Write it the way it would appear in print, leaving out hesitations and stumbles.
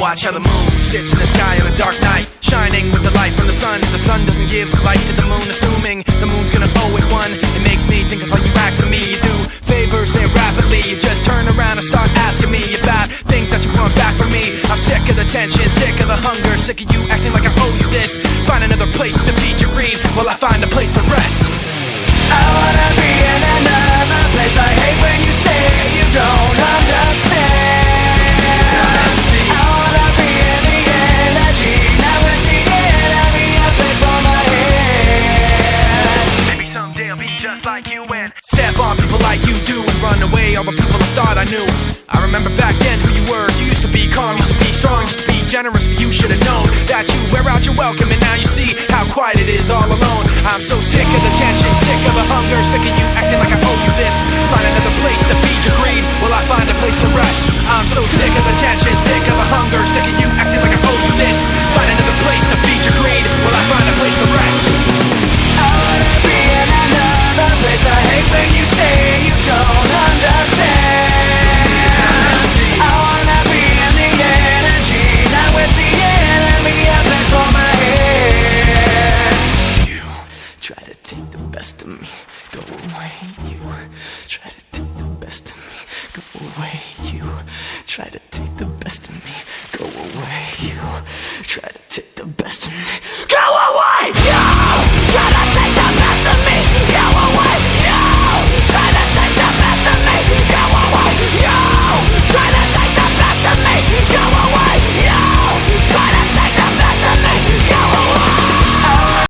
watch how the moon sits in the sky on a dark night, shining with the light from the sun. The sun doesn't give light to the moon, assuming the moon's gonna owe it one. It makes me think of how you act to me. You do favors there rapidly, you just turn around and start asking me about things that you want back from me. I'm sick of the tension, sick of the hunger, sick of you acting like I owe you this. Find another place to feed your greed while I find a place to rest. I wanna be in another place. I hate when you say you don't understand. I wanna be in the energy, not with the enemy, a place for my head. Maybe someday I'll be just like you and step on people like you do and run away all the people I thought I knew. I remember back then who you were. You used to be calm, used to be strong, used to be generous, but you should have known that you wear out your welcome, and now you see how quiet it is all alone. I'm so sick of the tension, sick of the hunger, sick of you acting like I owe you this. Find another place to feed your greed while I find a place to rest. I'm so sick of the tension, sick of the hunger, sick of you acting like I owe you this. Find another place to feed your greed while I find a place to rest. I wanna be in another place. I hate when you say you don't understand. I wanna be in the energy, not with the enemy, a place for my head. You try to take the best of me, go away. You try to take the best of me, go away. You try to take the best of me, go away. You try to take the best of me, go